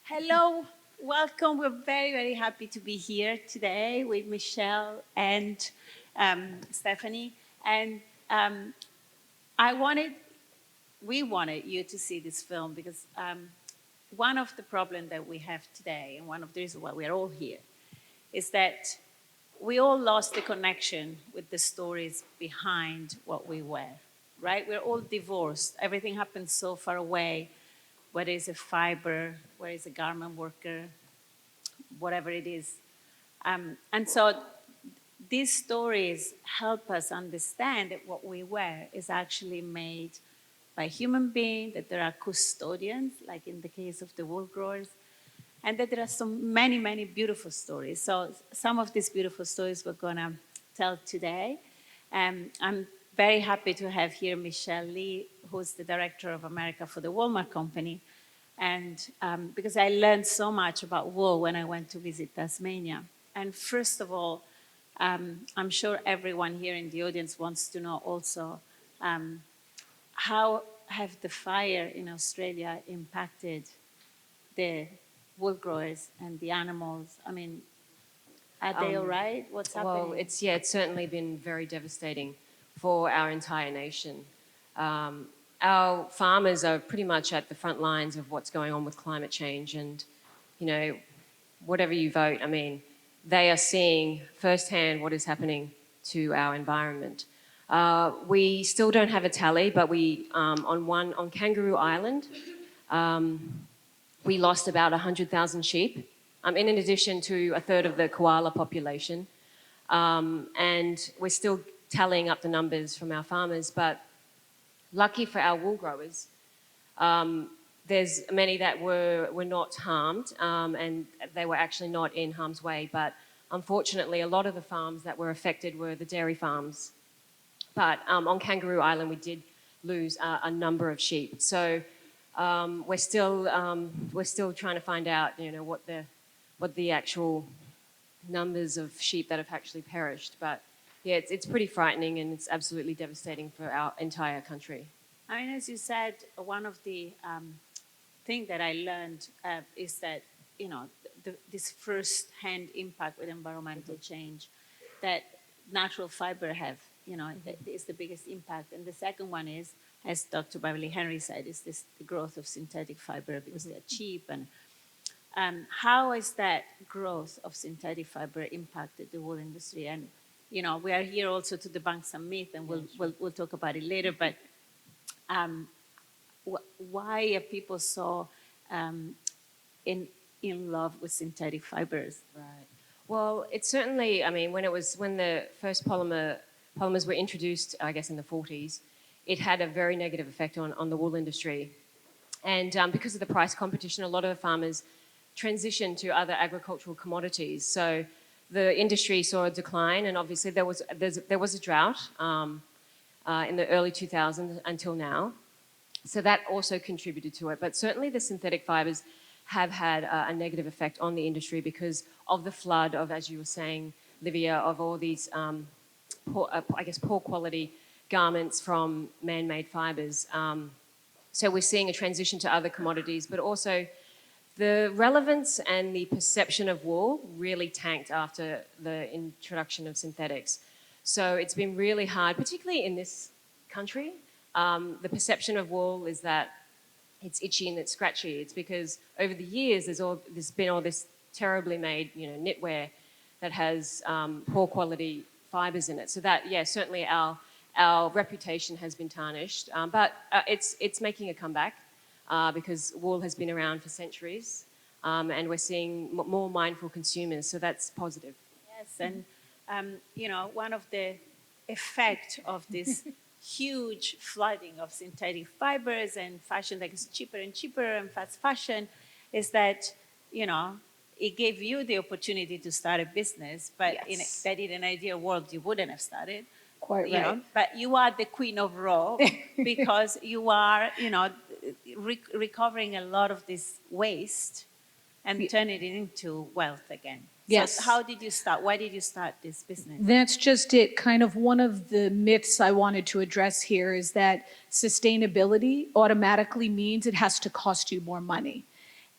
Hello, welcome. We're very, very happy to be here today with Michelle and Stephanie. And um, I wanted, we wanted you to see this film because one of the problems that we have today, and one of the reasons why we are all here, is that we all lost the connection with the stories behind what we wear, right? We're all divorced. Everything happens so far away, whether it's a fiber, whether it's a garment worker, whatever it is. And so these stories help us understand that what we wear is actually made by human beings, that there are custodians, like in the case of the wool growers, and that there are so many, many beautiful stories. So some of these beautiful stories we're gonna tell today. I'm very happy to have here Michelle Lee, who's the director of America for the Woolmark company. And because I learned so much about wool when I went to visit Tasmania. And first of all, I'm sure everyone here in the audience wants to know also how have the fire in Australia impacted the wool growers and the animals? I mean, are they all right? What's happening? Well, it's certainly been very devastating for our entire nation. Our farmers are pretty much at the front lines of what's going on with climate change, and whatever you vote, I mean, they are seeing firsthand what is happening to our environment. We still don't have a tally, but we on Kangaroo Island, we lost about 100,000 sheep, in addition to a third of the koala population. And we're still tallying up the numbers from our farmers, but lucky for our wool growers, there's many that were not harmed, and they were actually not in harm's way. But unfortunately, a lot of the farms that were affected were the dairy farms. But on Kangaroo Island, we did lose a number of sheep. So we're still trying to find out, what the actual numbers of sheep that have actually perished. But yeah, it's pretty frightening, and it's absolutely devastating for our entire country. I mean, as you said, one of the things that I learned is that, this first-hand impact with environmental change that natural fiber have, is the biggest impact. And the second one is, as Dr. Beverly Henry said, is the growth of synthetic fiber because they're cheap. And how has that growth of synthetic fiber impacted the wool industry? And we are here also to debunk some myth, and we'll talk about it later. But why are people so in love with synthetic fibers? Right. Well, it's certainly. I mean, when the first polymers were introduced, I guess in the 40s, it had a very negative effect on the wool industry, and because of the price competition, a lot of the farmers transitioned to other agricultural commodities. So the industry saw a decline, and obviously there was a drought in the early 2000s until now. So that also contributed to it. But certainly the synthetic fibers have had a negative effect on the industry because of the flood of, as you were saying, Livia, of all these poor quality garments from man-made fibers. So we're seeing a transition to other commodities, but also the relevance and the perception of wool really tanked after the introduction of synthetics. So it's been really hard, particularly in this country. The perception of wool is that it's itchy and it's scratchy. It's because over the years there's been all this terribly made knitwear that has poor quality fibers in it. So that, yeah, certainly our reputation has been tarnished. But it's making a comeback. Because wool has been around for centuries, and we're seeing more mindful consumers, so that's positive. Yes, and one of the effects of this huge flooding of synthetic fibers and fashion that is cheaper and cheaper and fast fashion is that, it gave you the opportunity to start a business, but Yes. that in an ideal world you wouldn't have started. Quite right. But you are the queen of raw because you are, recovering a lot of this waste and turning it into wealth again. Yes. So how did you start? Why did you start this business? That's just it. Kind of one of the myths I wanted to address here is that sustainability automatically means it has to cost you more money.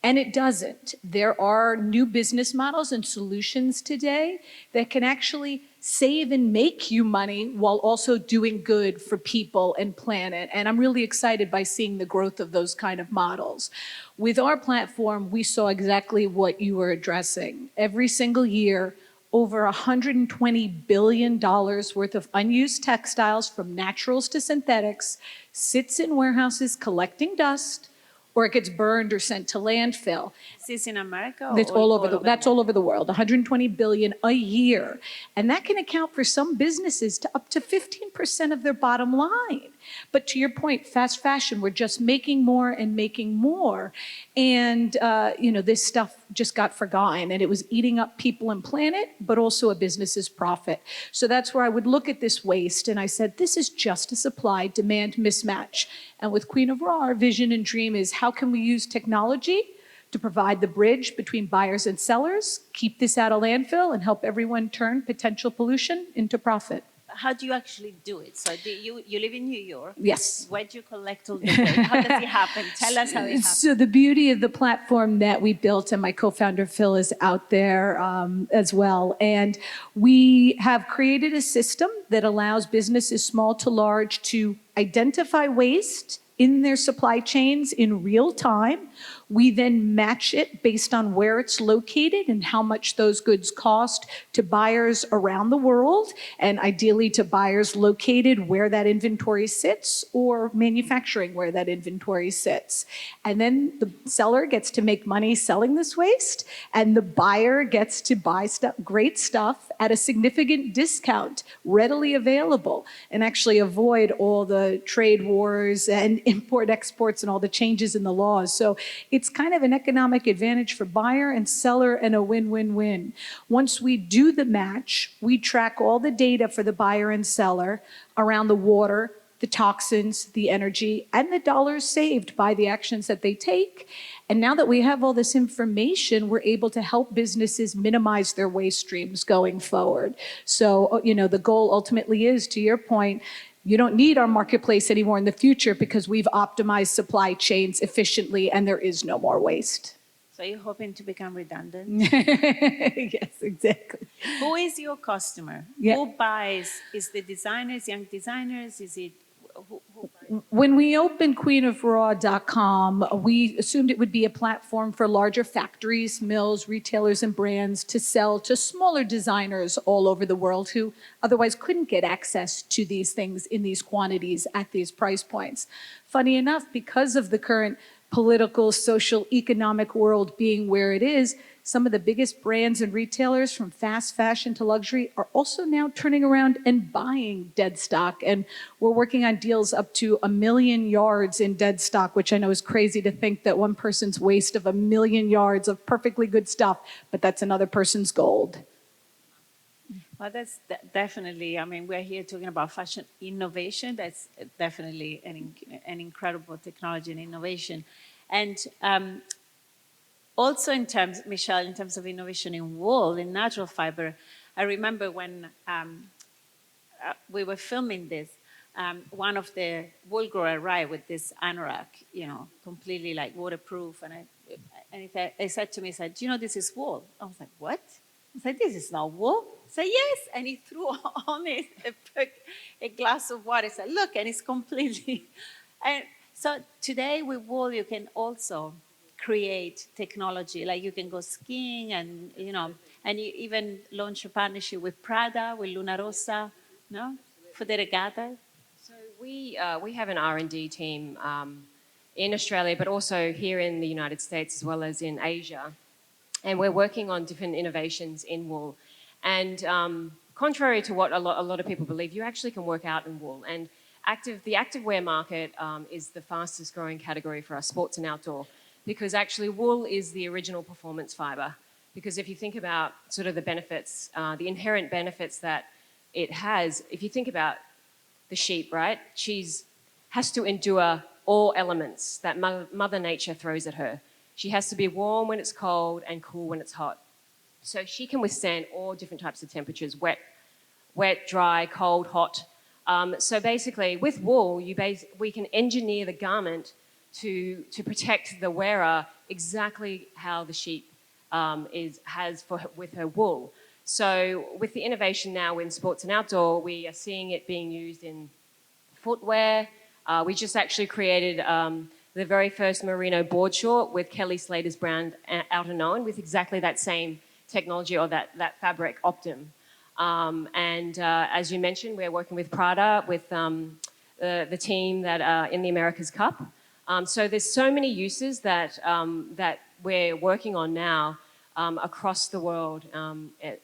And it doesn't. There are new business models and solutions today that can actually save and make you money while also doing good for people and planet. And I'm really excited by seeing the growth of those kind of models. With our platform, we saw exactly what you were addressing. Every single year, over $120 billion worth of unused textiles, from naturals to synthetics, sits in warehouses collecting dust, or it gets burned or sent to landfill. Is this in America That's or all over the all over the world, 120 billion a year. And that can account for some businesses to up to 15% of their bottom line. But to your point, fast fashion, we're just making more and making more. And, this stuff just got forgotten, and it was eating up people and planet, but also a business's profit. So that's where I would look at this waste, and I said, this is just a supply-demand mismatch. And with Queen of Raw, our vision and dream is, how can we use technology to provide the bridge between buyers and sellers, keep this out of landfill, and help everyone turn potential pollution into profit? How do you actually do it? So you live in New York. Yes. Where do you collect all the waste? How does it happen? Tell us how it happens. So the beauty of the platform that we built, and my co-founder Phil is out there as well, and we have created a system that allows businesses small to large to identify waste in their supply chains in real time. We then match it based on where it's located and how much those goods cost to buyers around the world, and ideally to buyers located where that inventory sits or manufacturing where that inventory sits. And then the seller gets to make money selling this waste, and the buyer gets to buy great stuff at a significant discount, readily available, and actually avoid all the trade wars and import exports and all the changes in the laws. So it's kind of an economic advantage for buyer and seller, and a win-win-win. Once we do the match, we track all the data for the buyer and seller around the water, the toxins, the energy, and the dollars saved by the actions that they take. And now that we have all this information, we're able to help businesses minimize their waste streams going forward. So, the goal ultimately is, to your point, you don't need our marketplace anymore in the future because we've optimized supply chains efficiently and there is no more waste. So you're hoping to become redundant? Yes, exactly. Who is your customer? Yeah. Who buys? Is the designers, young designers? Is it who buys? When we opened queenofraw.com, we assumed it would be a platform for larger factories, mills, retailers, and brands to sell to smaller designers all over the world who otherwise couldn't get access to these things in these quantities at these price points. Funny enough, because of the current political, social, economic world being where it is, some of the biggest brands and retailers, from fast fashion to luxury, are also now turning around and buying dead stock. And we're working on deals up to 1 million yards in dead stock, which I know is crazy to think that one person's waste of 1 million yards of perfectly good stuff, but that's another person's gold. Well, that's definitely, we're here talking about fashion innovation. That's definitely an incredible technology and innovation. And also Michelle, in terms of innovation in wool, in natural fiber, I remember when we were filming this, one of the wool grower arrived with this anorak, completely like waterproof. And he said to me, this is wool. I was like, what? I said, this is not wool. I said, yes. And he threw on it a glass of water. I said, look, and it's completely. And so today with wool, you can also create technology. Like you can go skiing and you even launch a partnership with Prada, with Luna Rossa, for the regatta. So we have an R&D team in Australia, but also here in the United States as well as in Asia. And we're working on different innovations in wool. And contrary to what a lot of people believe, you actually can work out in wool. And the activewear market is the fastest growing category for us, sports and outdoor, because actually wool is the original performance fiber. Because if you think about sort of the benefits, the inherent benefits that it has, if you think about the sheep, right? She has to endure all elements that Mother Nature throws at her. She has to be warm when it's cold and cool when it's hot. So she can withstand all different types of temperatures, wet, dry, cold, hot. So basically, with wool, we can engineer the garment to protect the wearer exactly how the sheep with her wool. So with the innovation now in sports and outdoor, we are seeing it being used in footwear. We just actually created the very first merino board short with Kelly Slater's brand Outer Known with exactly that same technology or that fabric Optim. As you mentioned, we're working with Prada, with the team that are in the America's Cup. So there's so many uses that we're working on now across the world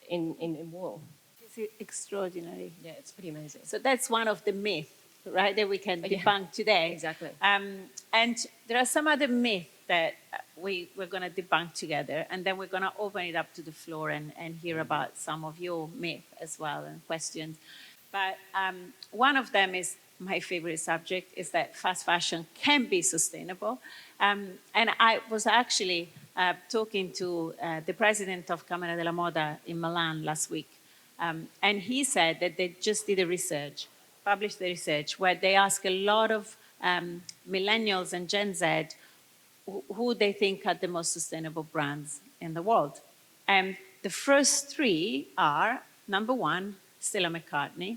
in wool. It's extraordinary. Yeah, it's pretty amazing. So that's one of the myths, right, that we can debunk today. Exactly. And there are some other myths that we're going to debunk together, and then we're going to open it up to the floor and hear about some of your myths as well and questions. But one of them is my favorite subject, is that fast fashion can be sustainable. And I was actually talking to the president of Camera della Moda in Milan last week. And he said that they just did a research, published the research, where they asked a lot of millennials and Gen Z who they think are the most sustainable brands in the world. And the first three are, number one, Stella McCartney,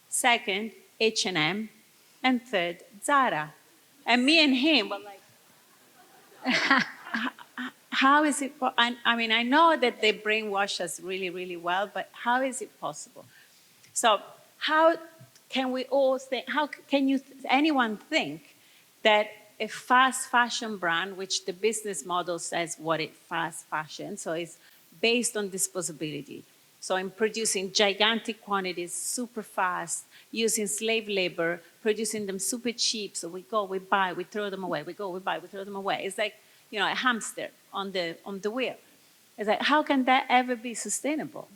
second, H&M, and third, Zara. And me and him were like, how is it? I mean, I know that they brainwash us really, really well, but how is it possible? So how can we all think, how can anyone think that a fast fashion brand, which the business model says what it's fast fashion, so it's based on disposability. So in producing gigantic quantities, super fast, using slave labor, producing them super cheap. So we go, we buy, we throw them away. We go, we buy, we throw them away. It's like, you know, a hamster on the wheel. It's like, how can that ever be sustainable?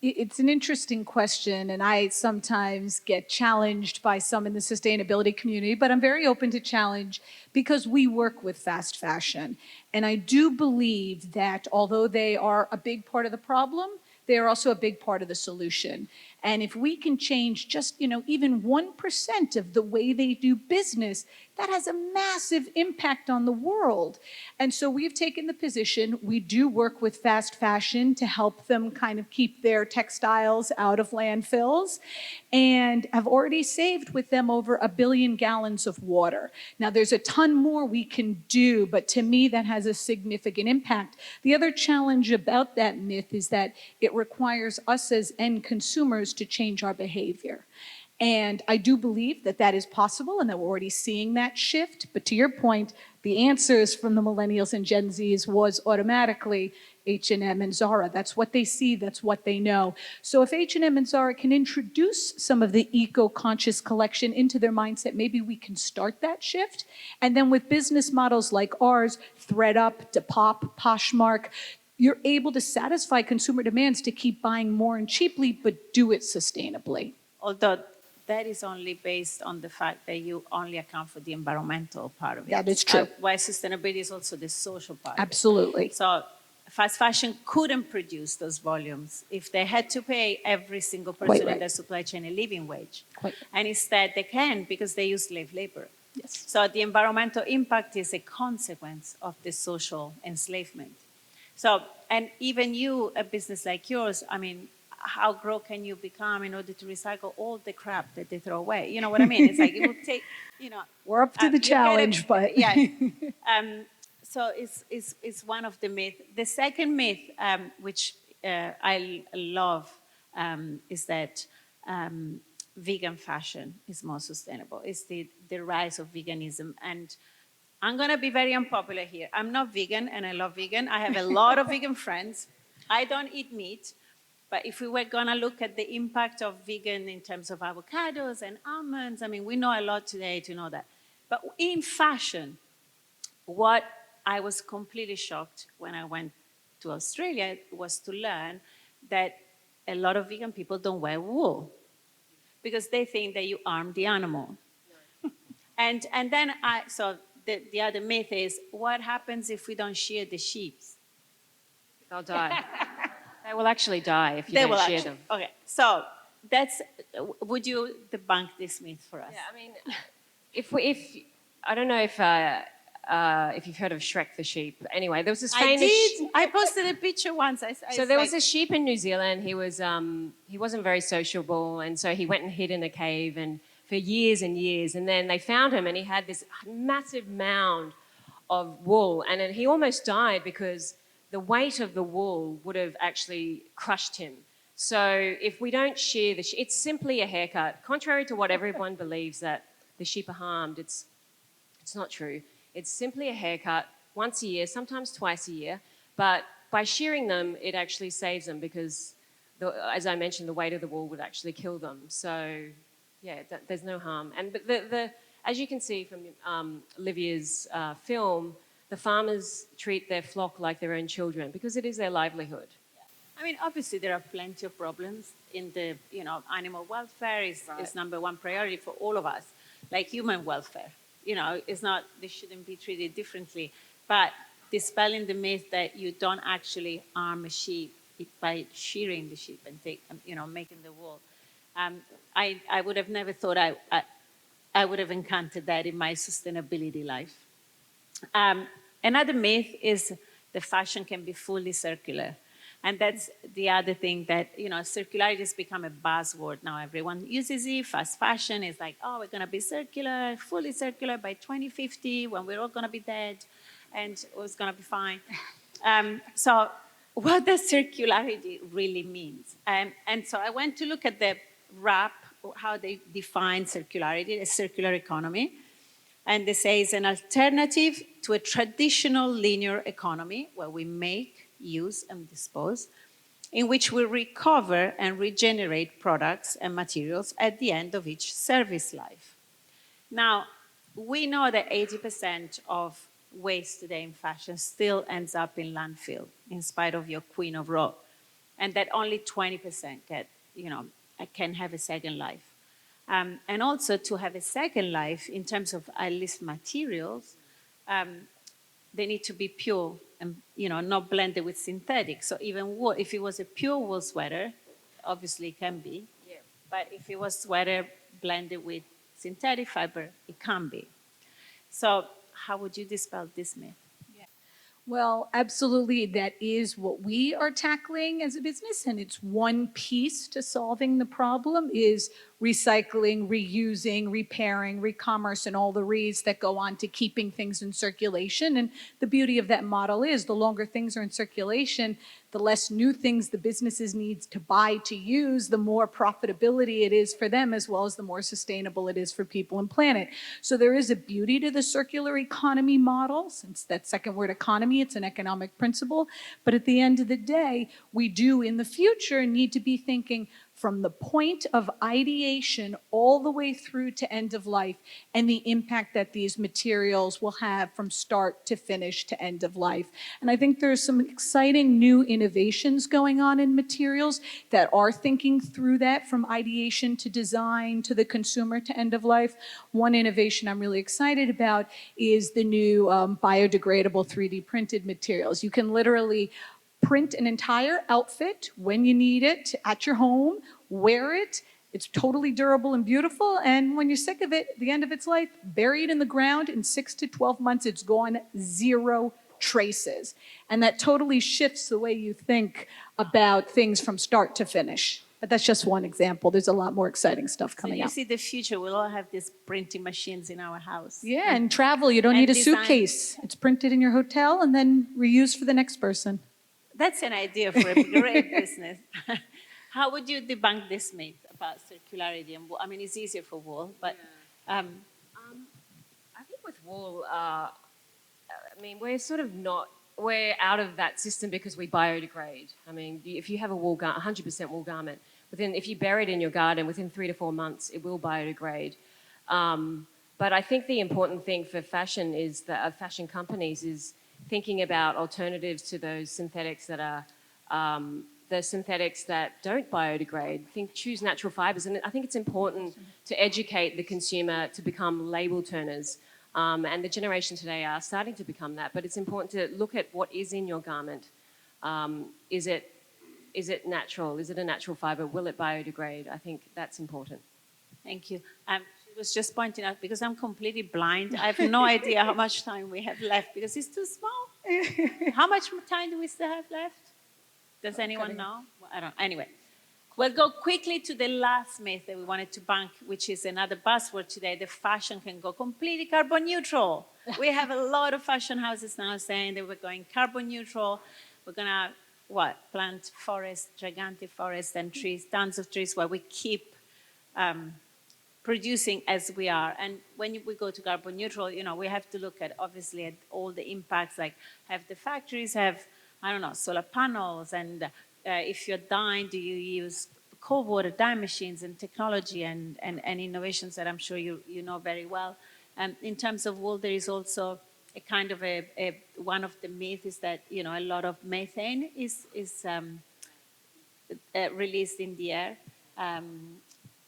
It's an interesting question, and I sometimes get challenged by some in the sustainability community, but I'm very open to challenge because we work with fast fashion. And I do believe that although they are a big part of the problem, they are also a big part of the solution. And if we can change just, even 1% of the way they do business, that has a massive impact on the world. And so we've taken the position, we do work with fast fashion to help them kind of keep their textiles out of landfills, and have already saved with them over 1 billion gallons of water. Now, there's a ton more we can do, but to me, that has a significant impact. The other challenge about that myth is that it requires us as end consumers to change our behavior. And I do believe that that is possible and that we're already seeing that shift. But to your point, the answers from the millennials and Gen Zs was automatically H&M and Zara. That's what they see, that's what they know. So if H&M and Zara can introduce some of the eco-conscious collection into their mindset, maybe we can start that shift. And then with business models like ours, ThreadUp, Depop, Poshmark, you're able to satisfy consumer demands to keep buying more and cheaply, but do it sustainably. Although that is only based on the fact that you only account for the environmental part of it. That is true. While sustainability is also the social part. Absolutely. So fast fashion couldn't produce those volumes if they had to pay every single person in their supply chain a living wage. And instead they can because they use slave labor. Yes. So the environmental impact is a consequence of the social enslavement. So, and even you, a business like yours, I mean, how broke can you become in order to recycle all the crap that they throw away? You know what I mean? It's like it would take, We're up to the challenge, but yeah. So it's one of the myths. The second myth, which I love, is that vegan fashion is more sustainable. It's the rise of veganism. And I'm going to be very unpopular here. I'm not vegan, and I love vegan. I have a lot of vegan friends. I don't eat meat. But if we were going to look at the impact of vegan in terms of avocados and almonds, I mean, we know a lot today to know that. But in fashion, what I was completely shocked when I went to Australia was to learn that a lot of vegan people don't wear wool because they think that you harm the animal. And then so the other myth is, what happens if we don't shear the sheep? They'll die. They will actually die if you don't shear them. Okay, so would you debunk this myth for us? Yeah, I mean, if I don't know if if you've heard of Shrek the sheep. Anyway, there was this I famous... did. I posted a picture once. So there was a sheep in New Zealand. He wasn't very sociable, and so he went and hid in a cave and for years and years. And then they found him, and he had this massive mound of wool, and then he almost died because the weight of the wool would have actually crushed him. So if we don't shear the sheep, it's simply a haircut. Contrary to what everyone believes that the sheep are harmed, it's not true. It's simply a haircut once a year, sometimes twice a year. But by shearing them, it actually saves them because, as I mentioned, the weight of the wool would actually kill them. So, yeah, there's no harm. And but as you can see from Livia's film, the farmers treat their flock like their own children because it is their livelihood. I mean, obviously there are plenty of problems in the, animal welfare is number one priority for all of us, like human welfare. It's not, they shouldn't be treated differently. But dispelling the myth that you don't actually harm a sheep by shearing the sheep and making the wool. I would have never thought I would have encountered that in my sustainability life. Another myth is the fashion can be fully circular. And that's the other thing that, circularity has become a buzzword now. Everyone uses it. Fast fashion is like, oh, we're going to be circular, fully circular by 2050 when we're all going to be dead and it's going to be fine. So what does circularity really mean? And so I went to look at the RAP, how they define circularity, a circular economy. And they say it's an alternative to a traditional linear economy where we make, use, and dispose, in which we recover and regenerate products and materials at the end of each service life. Now, we know that 80% of waste today in fashion still ends up in landfill, in spite of your Queen of Raw, and that only 20% can have a second life. And also to have a second life in terms of at least materials, they need to be pure and not blended with synthetics. So even wool, if it was a pure wool sweater, obviously it can be. Yeah. But if it was sweater blended with synthetic fiber, it can't be. So how would you dispel this myth? Well, absolutely, that is what we are tackling as a business, and it's one piece to solving the problem is recycling, reusing, repairing, re-commerce, and all the re's that go on to keeping things in circulation. And the beauty of that model is the longer things are in circulation, the less new things the businesses need to buy to use, the more profitability it is for them, as well as the more sustainable it is for people and planet. So there is a beauty to the circular economy model. Since that second word economy, it's an economic principle. But at the end of the day, we do in the future need to be thinking from the point of ideation all the way through to end of life and the impact that these materials will have from start to finish to end of life. And I think there's some exciting new innovations going on in materials that are thinking through that from ideation to design to the consumer to end of life. One innovation I'm really excited about is the new biodegradable 3D printed materials. You can literally print an entire outfit when you need it at your home, wear it. It's totally durable and beautiful. And when you're sick of it, at the end of its life, bury it in the ground. In 6 to 12 months, it's gone, 0 traces. And that totally shifts the way you think about things from start to finish. But that's just one example. There's a lot more exciting stuff coming out. So you see the future, we'll all have these printing machines in our house. Yeah, and travel, you don't need a suitcase. It's printed in your hotel and then reused for the next person. That's an idea for a great business. How would you debunk this myth about circularity and wool? I mean, it's easier for wool, but... I think with wool, I mean, we're sort of not... We're out of that system because we biodegrade. I mean, if you have a 100% wool garment, if you bury it in your garden, within 3 to 4 months, it will biodegrade. But I think the important thing for fashion is that fashion companies is thinking about alternatives to those synthetics that are the synthetics that don't biodegrade. Choose natural fibers, and I think it's important to educate the consumer to become label turners. And the generation today are starting to become that, but it's important to look at what is in your garment. Is it natural? Is it a natural fiber? Will it biodegrade? I think that's important. Thank you. I was just pointing out, because I'm completely blind, I have no idea how much time we have left because it's too small. How much time do we still have left? Does anyone know? Well, I don't. Anyway, we'll go quickly to the last myth that we wanted to debunk, which is another buzzword today: the fashion can go completely carbon neutral. We have a lot of fashion houses now saying that we're going carbon neutral. We're gonna plant forests, gigantic forests and trees, tons of trees, where we keep producing as we are. And when we go to carbon neutral, we have to look at, obviously, at all the impacts, like have the factories have, I don't know, solar panels, and if you're dyeing, do you use cold water dye machines and technology and innovations that I'm sure you know very well. In terms of wool, there is also a kind of one of the myths is that, a lot of methane is released in the air.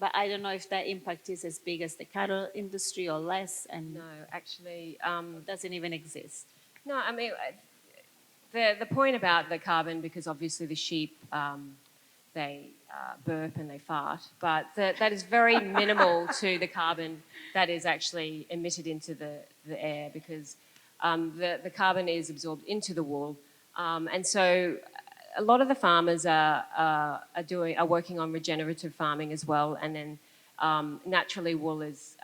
But I don't know if that impact is as big as the cattle industry or less, and No, actually, doesn't even exist. no. I mean, the point about the carbon, because obviously the sheep they burp and they fart, but that is very minimal to the carbon that is actually emitted into the air, because the carbon is absorbed into the wool, and so a lot of the farmers are working on regenerative farming as well, and then naturally wool is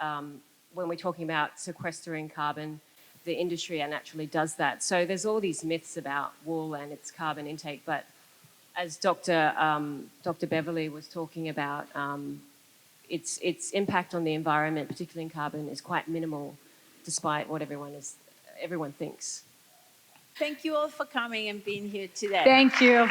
when we're talking about sequestering carbon, the industry naturally does that. So there's all these myths about wool and its carbon intake, but as Dr. Beverly was talking about, its impact on the environment, particularly in carbon, is quite minimal, despite what everyone thinks. Thank you all for coming and being here today. Thank you.